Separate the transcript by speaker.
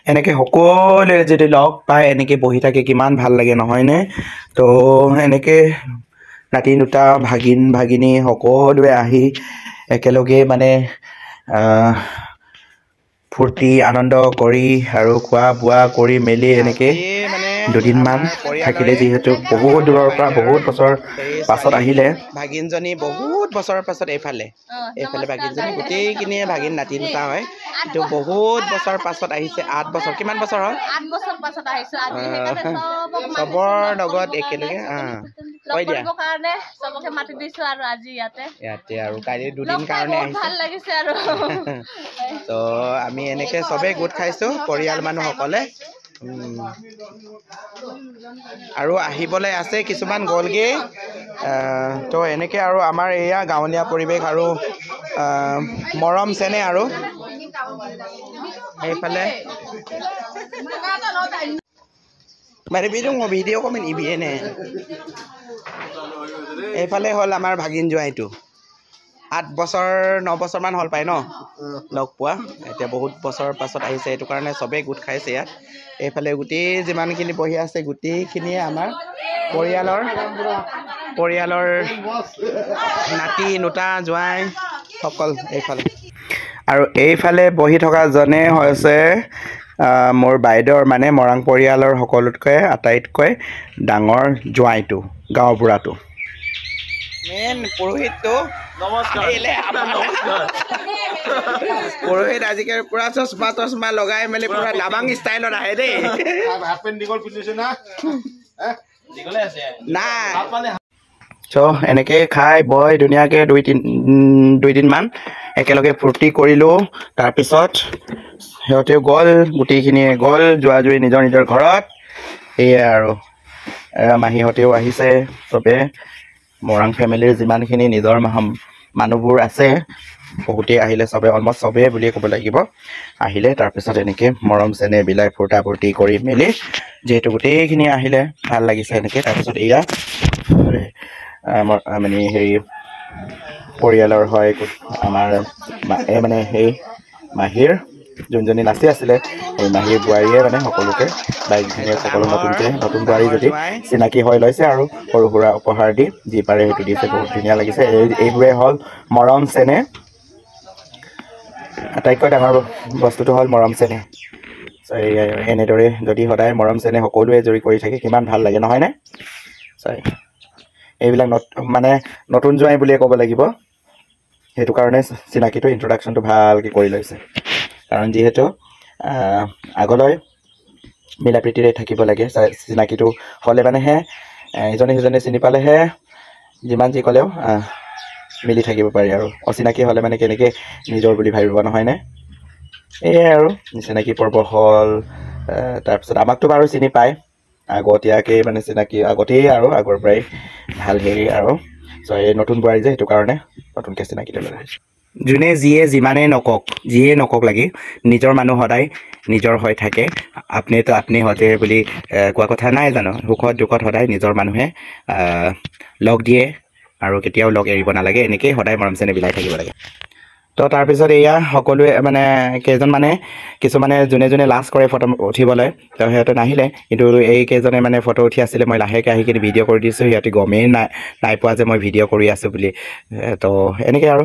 Speaker 1: এনেকৈ সকলোৱে যদি লগ পাই এনেকৈ বহি থাকে কিমান ভাল লাগে নহয়নে? তো এনেকৈ নাতি দুটা ভাগিন ভাগিনী সকলোৱে আহি একেলগে মানে ফূৰ্তি আনন্দ কৰি আৰু খোৱা বোৱা কৰি মেলি এনেকৈ দুদিনমান থাকিলে, যিহেতু বহুত দূৰৰ পৰা বহুত বছৰ পাছত আহিলে ভাগিনজনী, বহুত বছৰৰ পাছত এইফালে ভাগিনজনী, গোটেইখিনিয়ে ভাগিন নাতি দুটা হয়, কিন্তু বহুত বছৰ পাছত আহিছে। 8 বছৰ, কিমান বছৰ হ'ল?
Speaker 2: 8 বছৰ পাছত আহিছো আজি,
Speaker 1: চবৰ লগত একেলগে কৈ দিয়া
Speaker 2: কাৰণে চবকে মাতি দিছো আৰু আজি ইয়াতে
Speaker 1: আৰু কালি দুদিন কাৰণে আহিছো,
Speaker 2: ভাল লাগিছে আৰু
Speaker 1: তো আমি এনেকে চবে গোট খাইছো পৰিয়াল মানুহসকলে, আৰু আহিবলৈ আছে, কিছুমান গ'লগে। তো এনেকে আৰু আমাৰ এয়া গাঁৱলীয়া পৰিৱেশ আৰু মৰম চেনেহ আৰু এইফালে ভিডিঅ' কমেণ্ট ইভিয়ে নে এইফালে হ'ল আমাৰ ভাগিন জোৱাইটো। 8 বছৰ 9 বছৰমান হ'ল পায় ন লগ পোৱা, এতিয়া বহুত বছৰৰ পাছত আহিছে, এইটো কাৰণে চবেই গোট খাইছে ইয়াত। এইফালে গোটেই যিমানখিনি বহি আছে গোটেইখিনিয়ে আমাৰ পৰিয়ালৰ নাতি নোতা জোৱাই সকল এইফালে। আৰু এইফালে বহি থকাজনে হৈছে মোৰ বাইদেউৰ মানে মৰাং পৰিয়ালৰ সকলোতকৈ আটাইতকৈ ডাঙৰ জোৱাইটো, গাঁৱৰ বুঢ়াটো, মেইন পুৰোহিতটো। পুৰোহিত আজিকালি পুৰা চশমা লগাই মেলি পুৰা দাবাং ষ্টাইলত আহে দেই। চ' এনেকৈ খাই বৈ ধুনীয়াকৈ 2 দিনমান একেলগে ফূৰ্তি কৰিলোঁ। তাৰপিছত সিহঁতেও গ'ল, গোটেইখিনিয়ে গ'ল যোৱা জুৰি নিজৰ নিজৰ ঘৰত। সেয়াই আৰু মাহীহঁতেও আহিছে, চবে মৰাং ফেমিলিৰ যিমানখিনি নিজৰ মানুহবোৰ আছে বহুতেই আহিলে, চবে অলমষ্ট চবেই বুলিয়ে ক'ব লাগিব আহিলে। তাৰপিছত এনেকৈ মৰম চেনেহ বিলাই ফূৰ্তা ফূৰ্তি কৰি মেলি যিহেতু গোটেইখিনি আহিলে ভাল লাগিছে এনেকৈ। তাৰপিছত এয়া মানে হেৰি পৰিয়ালৰ হয় আমাৰ মানে সেই মাহীৰ যোনজনী নাচি আছিলে সেই মাহীৰ বোৱাৰীয়ে মানে সকলোকে বাইকখিনিয়ে সকলো নতুন বোৱাৰী যদি চিনাকি হৈ লৈছে আৰু সৰু সুৰা উপহাৰ দি যি পাৰে সেইটো দিছে, বহুত ধুনীয়া লাগিছে। এইবোৰে হ'ল মৰম চেনেহ, আটাইতকৈ ডাঙৰ বস্তুটো হ'ল মৰম চেনেহ। এনেদৰে যদি সদায় মৰম চেনেহ সকলোৱে জড়ি কৰি থাকে কিমান ভাল লাগে নহয়নে? এইবিলাক মানে নতুন জোৱাই বুলিয়ে ক'ব লাগিব, সেইটো কাৰণে চিনাকিটো ইন্ট্ৰডাকশ্যনটো ভালকৈ কৰি লৈছে। কাৰণ যিহেতু আগলৈ মিলা প্ৰীতিৰে থাকিব লাগে, চিনাকিটো হ'লে মানেহে ইজনে সিজনে চিনি পালেহে যিমান যি ক'লেও মিলি থাকিব পাৰি, আৰু অচিনাকি হ'লে মানে কেনেকৈ নিজৰ বুলি ভাবিব নহয়নে? এয়াই আৰু চিনাকি পৰ্ব হ'ল। তাৰপিছত আমাকতো বাৰু চিনি পায় আগতীয়াকৈ, মানে চিনাকি আগতেই আৰু আগৰ পৰাই ভাল হেৰি আৰু এই নতুন বোৱাৰী যে সেইটো কাৰণে নতুনকৈ চিনাকিটো লৈ আহিছোঁ। যোনে যিমানেই যিয়ে নকওক লাগি নিজৰ মানুহ সদায় নিজৰ হৈ থাকে। আপুনি হতে বুলি কোৱা কথা নাই জানো? সুখত দুখত সদায় নিজৰ মানুহে লগ দিয়ে আৰু কেতিয়াও লগ এৰিব নালাগে, এনেকৈয়ে সদায় মৰম চেনেহ বিলাই থাকিব লাগে। তো তাৰপিছত এয়া সকলোৱে মানে কিছুমানে যোনে লাজ কৰে ফটো উঠিবলৈ, তো সিহঁতে নাহিলে, কিন্তু এইকেইজনে মানে ফটো উঠি আছিলে। মই লাহেকৈ আহি কিনে ভিডিঅ' কৰি দিছোঁ, সিহঁতে গমেই নাই পোৱা যে মই ভিডিঅ' কৰি আছোঁ বুলি। তো এনেকৈ আৰু